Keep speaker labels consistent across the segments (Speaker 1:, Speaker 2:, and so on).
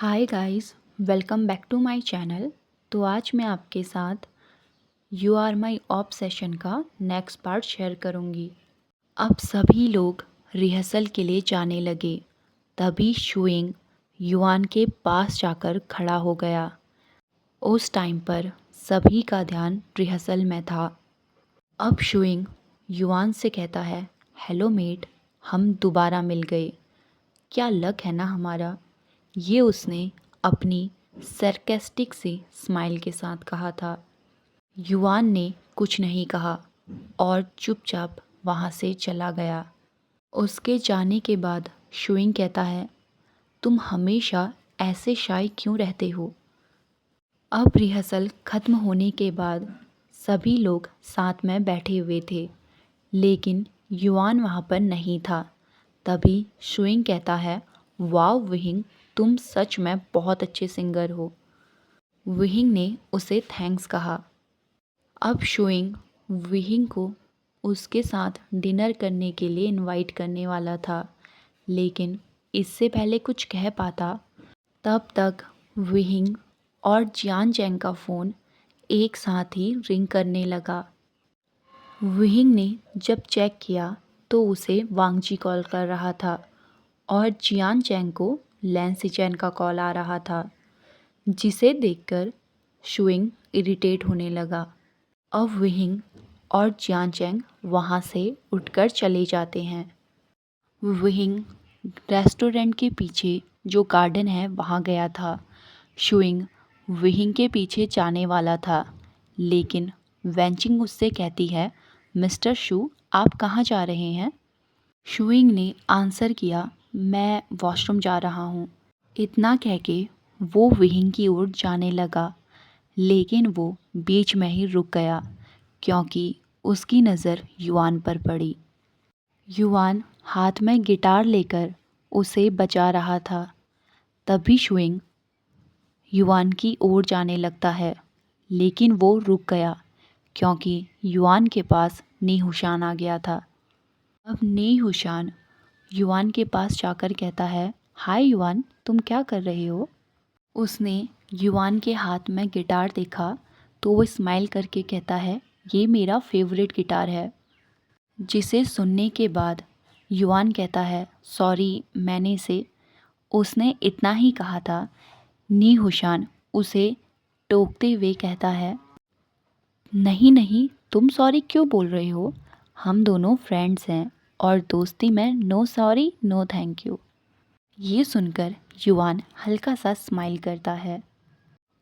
Speaker 1: Hi guys, welcome back to my channel. तो आज मैं आपके साथ यू आर माई ऑब्सेशन का नेक्स्ट पार्ट शेयर करूँगी। अब सभी लोग रिहर्सल के लिए जाने लगे। तभी शुइंग युआन के पास जाकर खड़ा हो गया। उस टाइम पर सभी का ध्यान रिहर्सल में था। अब शुइंग युआन से कहता है, हेलो मेट, हम दोबारा मिल गए। क्या लक है ना हमारा। ये उसने अपनी सरकास्टिक सी स्माइल के साथ कहा था। युआन ने कुछ नहीं कहा और चुपचाप वहाँ से चला गया। उसके जाने के बाद शुइंग कहता है, तुम हमेशा ऐसे शाय क्यों रहते हो। अब रिहर्सल ख़त्म होने के बाद सभी लोग साथ में बैठे हुए थे, लेकिन युआन वहाँ पर नहीं था। तभी शुइंग कहता है, वाओ विहिंग, तुम सच में बहुत अच्छे सिंगर हो। विहिंग ने उसे थैंक्स कहा। अब शुइंग विहिंग को उसके साथ डिनर करने के लिए इनवाइट करने वाला था, लेकिन इससे पहले कुछ कह पाता तब तक विहिंग और जियान चैंग का फ़ोन एक साथ ही रिंग करने लगा। विहिंग ने जब चेक किया तो उसे वांगजी कॉल कर रहा था और जियान चैंग को लैंसीचैन का कॉल आ रहा था, जिसे देखकर शुइंग इरिटेट होने लगा। अब विहिंग और जियान चैंग वहाँ से उठकर चले जाते हैं। विहिंग रेस्टोरेंट के पीछे जो गार्डन है वहाँ गया था। शुइंग विहिंग के पीछे जाने वाला था, लेकिन वेंचिंग उससे कहती है, मिस्टर शू, आप कहाँ जा रहे हैं। शुइंग ने आंसर किया, मैं वॉशरूम जा रहा हूँ। इतना कह के वो विहिंग की ओर जाने लगा, लेकिन वो बीच में ही रुक गया क्योंकि उसकी नज़र युआन पर पड़ी। युआन हाथ में गिटार लेकर उसे बजा रहा था। तभी शुइंग युआन की ओर जाने लगता है, लेकिन वो रुक गया क्योंकि युआन के पास नीहुशान आ गया था। अब नीहुशान युआन के पास जाकर कहता है, हाय युआन, तुम क्या कर रहे हो। उसने युआन के हाथ में गिटार देखा तो वो स्माइल करके कहता है, ये मेरा फेवरेट गिटार है। जिसे सुनने के बाद युआन कहता है, सॉरी, मैंने इसे। उसने इतना ही कहा था। नीहुशान उसे टोकते हुए कहता है, नहीं नहीं, तुम सॉरी क्यों बोल रहे हो, हम दोनों फ्रेंड्स हैं और दोस्ती में no sorry no thank you. ये सुनकर युआन हल्का सा स्माइल करता है।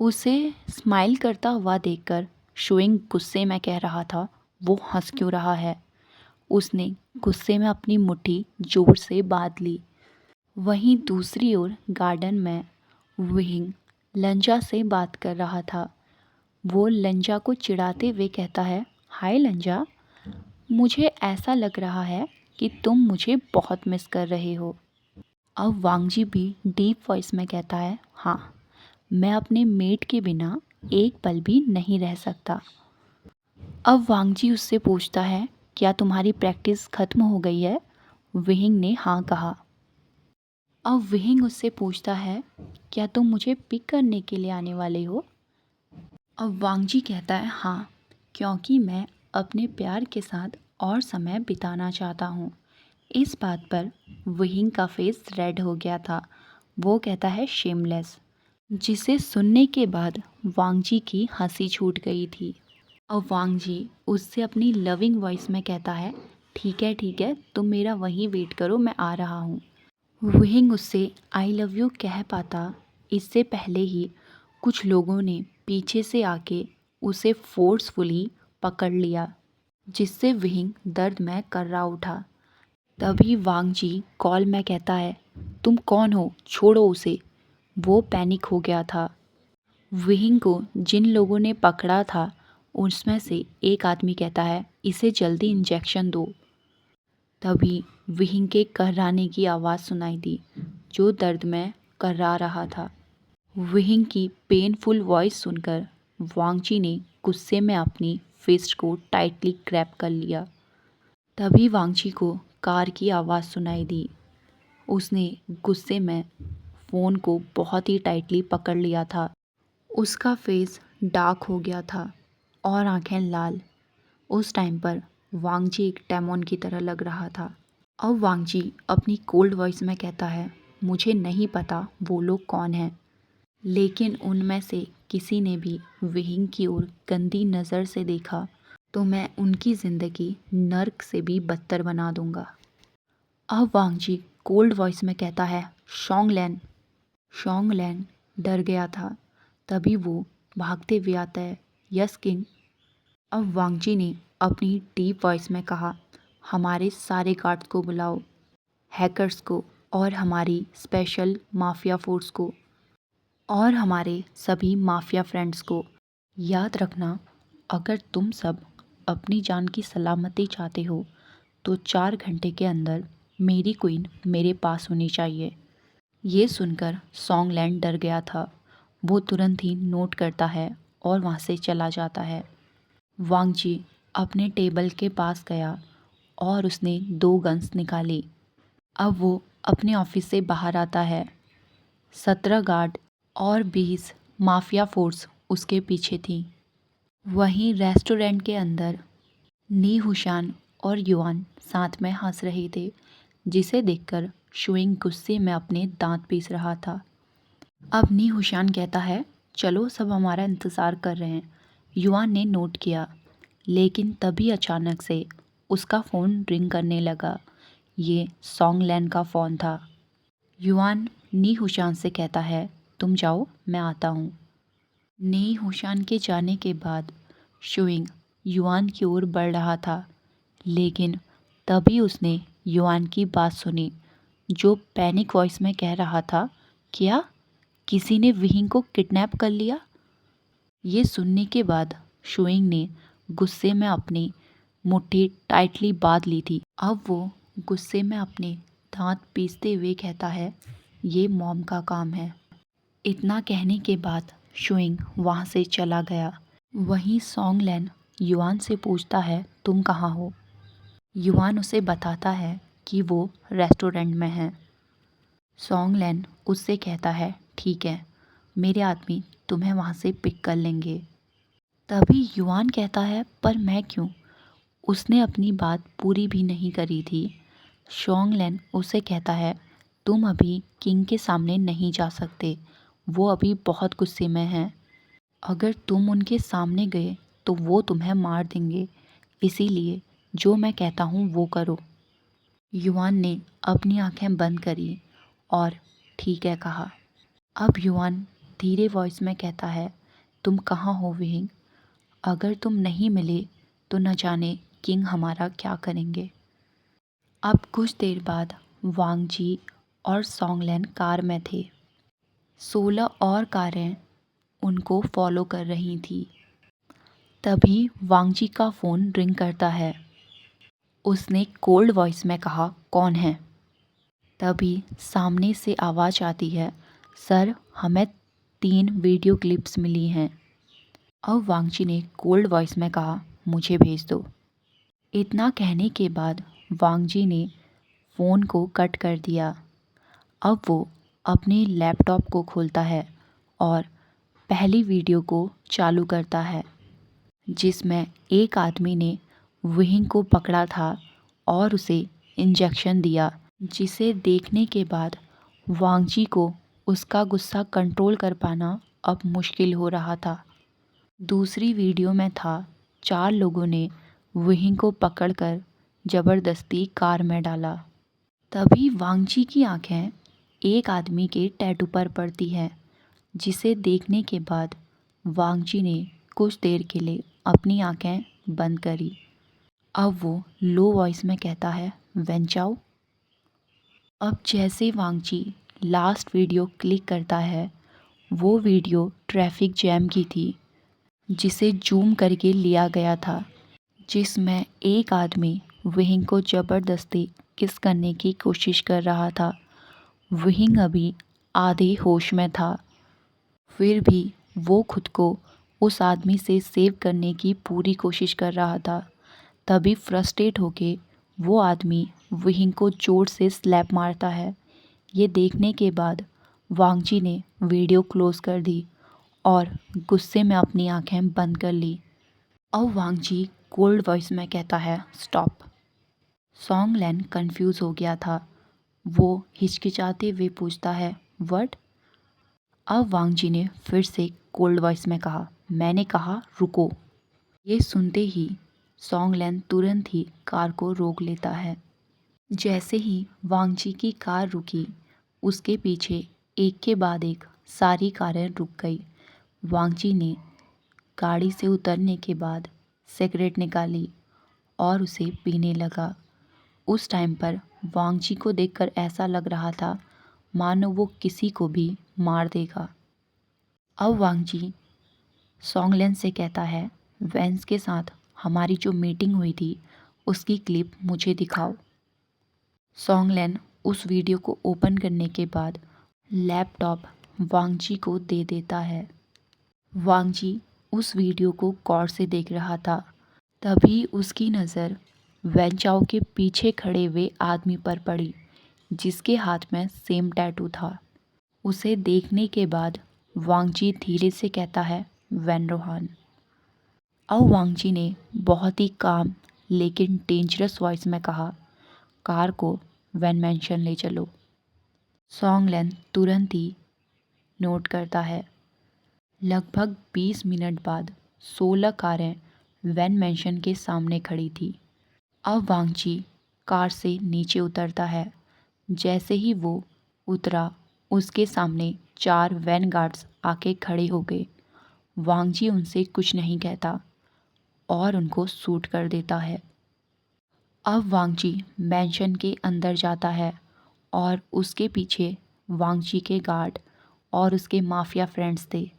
Speaker 1: उसे स्माइल करता हुआ देखकर शुइंग गुस्से में कह रहा था, वो हंस क्यों रहा है। उसने गुस्से में अपनी मुट्ठी जोर से बांध ली। वहीं दूसरी ओर गार्डन में विहिंग लंजा से बात कर रहा था। वो लंजा को चिढ़ाते हुए कहता है, हाय लंजा, मुझे ऐसा लग रहा है कि तुम मुझे बहुत मिस कर रहे हो। अब वांगजी भी डीप वॉइस में कहता है, हाँ, मैं अपने मेट के बिना एक पल भी नहीं रह सकता। अब वांगजी उससे पूछता है, क्या तुम्हारी प्रैक्टिस ख़त्म हो गई है। विहिंग ने हाँ कहा। अब विहिंग उससे पूछता है, क्या तुम मुझे पिक करने के लिए आने वाले हो। अब वांगजी कहता है, हाँ, क्योंकि मैं अपने प्यार के साथ और समय बिताना चाहता हूँ। इस बात पर विहिंग का फेस रेड हो गया था। वो कहता है, शेमलेस। जिसे सुनने के बाद वांगजी की हंसी छूट गई थी। अब वांगजी उससे अपनी लविंग वॉइस में कहता है, ठीक है, तुम मेरा वहीं वेट करो, मैं आ रहा हूँ। विहिंग उससे आई लव यू कह पाता इससे पहले ही कुछ लोगों ने पीछे से आके उसे फोर्सफुली पकड़ लिया, जिससे विहिंग दर्द में कर्रा उठा। तभी वांगजी कॉल में कहता है, तुम कौन हो, छोड़ो उसे। वो पैनिक हो गया था। विहिंग को जिन लोगों ने पकड़ा था उसमें से एक आदमी कहता है, इसे जल्दी इंजेक्शन दो। तभी विहिंग के कर्राने की आवाज़ सुनाई दी, जो दर्द में कर्रा रहा था। विहिंग की पेनफुल वॉइस सुनकर वांगजी ने गुस्से में अपनी फिस्ट को टाइटली ग्रैब कर लिया। तभी वांगजी को कार की आवाज़ सुनाई दी। उसने गुस्से में फ़ोन को बहुत ही टाइटली पकड़ लिया था। उसका फेस डार्क हो गया था और आंखें लाल। उस टाइम पर वांगजी एक डेमन की तरह लग रहा था। अब वांगजी अपनी कोल्ड वॉइस में कहता है, मुझे नहीं पता वो लोग कौन हैं, लेकिन उनमें से किसी ने भी विहिंग की ओर गंदी नज़र से देखा तो मैं उनकी ज़िंदगी नर्क से भी बदतर बना दूंगा। अब वांगजी कोल्ड वॉइस में कहता है, शोंगलैन। शोंगलैन डर गया था। तभी वो भागते हुए आता है, यस किंग। अब वांगजी ने अपनी डीप वॉइस में कहा, हमारे सारे गार्ड्स को बुलाओ, हैकर्स को और हमारी स्पेशल माफिया फोर्स को और हमारे सभी माफिया फ्रेंड्स को। याद रखना, अगर तुम सब अपनी जान की सलामती चाहते हो तो 4 घंटे के अंदर मेरी क्वीन मेरे पास होनी चाहिए। ये सुनकर सॉन्गलैंड डर गया था। वो तुरंत ही नोट करता है और वहाँ से चला जाता है। वांगजी अपने टेबल के पास गया और उसने 2 गन्स निकाली। अब वो अपने ऑफिस से बाहर आता है। 17 गार्ड और 20 माफिया फोर्स उसके पीछे थी। वहीं रेस्टोरेंट के अंदर नी हुशान और युआन साथ में हंस रहे थे, जिसे देखकर शुइंग गुस्से में अपने दांत पीस रहा था। अब नी हुशान कहता है, चलो सब हमारा इंतज़ार कर रहे हैं। युआन ने नोट किया, लेकिन तभी अचानक से उसका फ़ोन रिंग करने लगा। ये सॉन्गलैन का फ़ोन था। युआन नी हुशान से कहता है, तुम जाओ, मैं आता हूँ। नी हुशान के जाने के बाद शुइंग युआन की ओर बढ़ रहा था, लेकिन तभी उसने युआन की बात सुनी, जो पैनिक वॉइस में कह रहा था, क्या किसी ने विहिंग को किडनैप कर लिया? ये सुनने के बाद शुइंग ने गुस्से में अपनी मुट्ठी टाइटली बांध ली थी। अब वो गुस्से में अपने दांत पीसते हुए कहता है, ये मॉम का काम है। इतना कहने के बाद शुइंग वहाँ से चला गया। वहीं सॉन्गलैन युआन से पूछता है, तुम कहाँ हो? युआन उसे बताता है कि वो रेस्टोरेंट में है। सॉन्गलैन उससे कहता है, ठीक है, मेरे आदमी तुम्हें वहाँ से पिक कर लेंगे। तभी युआन कहता है, पर मैं क्यों? उसने अपनी बात पूरी भी नहीं करी थी। सॉन्गलैन उसे कहता है, तुम अभी किंग के सामने नहीं जा सकते, वो अभी बहुत गुस्से में हैं। अगर तुम उनके सामने गए तो वो तुम्हें मार देंगे, इसीलिए जो मैं कहता हूँ वो करो। युआन ने अपनी आंखें बंद करी और ठीक है कहा। अब युआन धीरे वॉइस में कहता है, तुम कहाँ हो विहिंग? अगर तुम नहीं मिले तो न जाने किंग हमारा क्या करेंगे। अब कुछ देर बाद वांगजी और सॉन्गलैन कार में थे। 16 और कारें उनको फॉलो कर रही थी। तभी वांगजी का फ़ोन रिंग करता है। उसने कोल्ड वॉइस में कहा, कौन है? तभी सामने से आवाज़ आती है, सर हमें 3 वीडियो क्लिप्स मिली हैं। अब वांगजी ने कोल्ड वॉइस में कहा, मुझे भेज दो। इतना कहने के बाद वांगजी ने फ़ोन को कट कर दिया। अब वो अपने लैपटॉप को खोलता है और पहली वीडियो को चालू करता है, जिसमें एक आदमी ने विहिंग को पकड़ा था और उसे इंजेक्शन दिया, जिसे देखने के बाद वांगजी को उसका गुस्सा कंट्रोल कर पाना अब मुश्किल हो रहा था। दूसरी वीडियो में था, 4 लोगों ने विहिंग को पकड़कर ज़बरदस्ती कार में डाला। तभी वांगजी की आंखें एक आदमी के टैटू पर पड़ती है, जिसे देखने के बाद वांगजी ने कुछ देर के लिए अपनी आंखें बंद करी। अब वो लो वॉइस में कहता है, वेंचाओ। अब जैसे वांगजी लास्ट वीडियो क्लिक करता है, वो वीडियो ट्रैफिक जैम की थी, जिसे जूम करके लिया गया था, जिसमें एक आदमी विहिंग को ज़बरदस्ती किस करने की कोशिश कर रहा था। विहिंग अभी आधे होश में था, फिर भी वो खुद को उस आदमी से सेव करने की पूरी कोशिश कर रहा था। तभी फ्रस्ट्रेट होके वो आदमी विहिंग को जोर से स्लैप मारता है। ये देखने के बाद वांग जी ने वीडियो क्लोज कर दी और गुस्से में अपनी आंखें बंद कर ली। अब वांग जी कोल्ड वॉइस में कहता है, स्टॉप। सॉन्ग लैन कंफ्यूज हो गया था। वो हिचकिचाते हुए पूछता है, व्हाट? अब वांग जी ने फिर से कोल्ड वॉइस में कहा, मैंने कहा रुको। ये सुनते ही सॉन्ग लैन तुरंत ही कार को रोक लेता है। जैसे ही वांग जी की कार रुकी, उसके पीछे एक के बाद एक सारी कारें रुक गई। वांग जी ने गाड़ी से उतरने के बाद सिगरेट निकाली और उसे पीने लगा। उस टाइम पर वांग जी को देखकर ऐसा लग रहा था मानो वो किसी को भी मार देगा। अब वांग जी सॉन्गलेन से कहता है, वेंस के साथ हमारी जो मीटिंग हुई थी उसकी क्लिप मुझे दिखाओ। सॉन्गलेन उस वीडियो को ओपन करने के बाद लैपटॉप वांग जी को दे देता है। वांग जी उस वीडियो को गौर से देख रहा था। तभी उसकी नज़र वैन चाओ के पीछे खड़े हुए आदमी पर पड़ी, जिसके हाथ में सेम टैटू था। उसे देखने के बाद वांग जी धीरे से कहता है, वैन रोहान। अब वांग जी ने बहुत ही काम लेकिन डेंजरस वॉइस में कहा, कार को वैन मैंशन ले चलो। सॉन्गलेन तुरंत ही नोट करता है। लगभग 20 मिनट बाद 16 कारें वैन मैंशन के सामने खड़ी थी। अब वांग जी कार से नीचे उतरता है। जैसे ही वो उतरा, उसके सामने 4 वैन गार्ड्स आके खड़े हो गए। वांग जी उनसे कुछ नहीं कहता और उनको शूट कर देता है। अब वांग जी मैंशन के अंदर जाता है और उसके पीछे वांग जी के गार्ड और उसके माफिया फ्रेंड्स थे।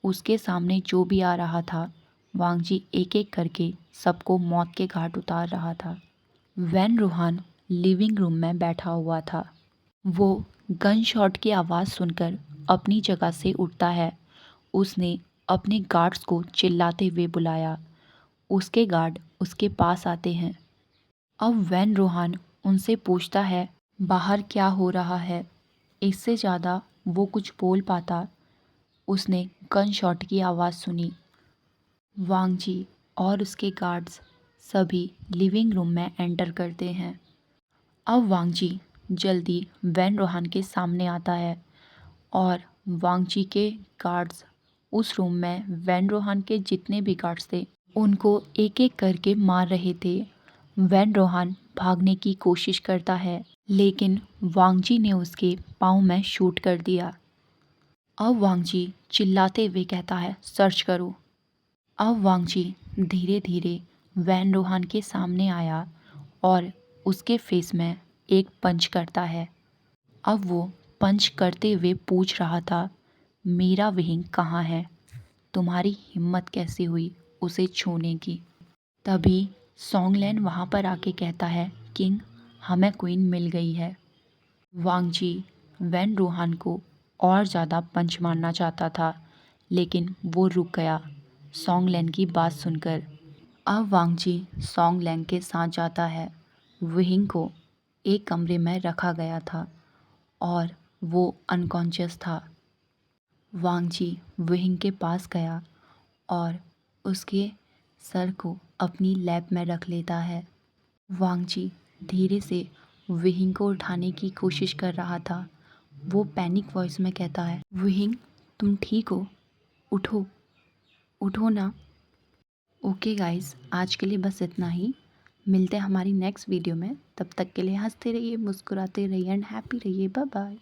Speaker 1: उसके सामने जो भी आ रहा था, वांग जी एक एक करके सबको मौत के घाट उतार रहा था। वैन रोहान लिविंग रूम में बैठा हुआ था। वो गन शॉट की आवाज़ सुनकर अपनी जगह से उठता है। उसने अपने गार्ड्स को चिल्लाते हुए बुलाया। उसके गार्ड उसके पास आते हैं। अब वैन रोहान उनसे पूछता है, बाहर क्या हो रहा है? इससे ज़्यादा वो कुछ बोल पाता। उसने गन शॉट की आवाज़ सुनी। वांग जी और उसके गार्ड्स सभी लिविंग रूम में एंटर करते हैं। अब वांग जी जल्दी वैन रोहान के सामने आता है और वांग जी के गार्ड्स उस रूम में वैन रोहान के जितने भी गार्ड्स थे उनको एक एक करके मार रहे थे। वैन रोहान भागने की कोशिश करता है, लेकिन वांग जी ने उसके पाँव में शूट कर दिया। अब वांग जी चिल्लाते हुए कहता है, सर्च करो। अब वांग जी धीरे धीरे वैन रोहान के सामने आया और उसके फेस में एक पंच करता है। अब वो पंच करते हुए पूछ रहा था, मेरा विहिंग कहाँ है? तुम्हारी हिम्मत कैसे हुई उसे छूने की? तभी सॉन्गलैन वहाँ पर आके कहता है, किंग, हमें क्वीन मिल गई है। वांग जी वैन रोहान को और ज़्यादा पंच मारना चाहता था, लेकिन वो रुक गया सॉन्गलैन की बात सुनकर। अब वांग जी सॉन्गलैन के साथ जाता है। विहिंग को एक कमरे में रखा गया था और वो अनकॉन्शियस था। वांग जी विहिंग के पास गया और उसके सर को अपनी लैब में रख लेता है। वांग जी धीरे से विहिंग को उठाने की कोशिश कर रहा था। वो पैनिक वॉइस में कहता है, विहिंग, तुम ठीक हो? उठो, उठो ना। ओके गाइस, आज के लिए बस इतना ही। मिलते हैं हमारी नेक्स्ट वीडियो में। तब तक के लिए हंसते रहिए, मुस्कुराते रहिए एंड हैप्पी रहिए। Bye bye.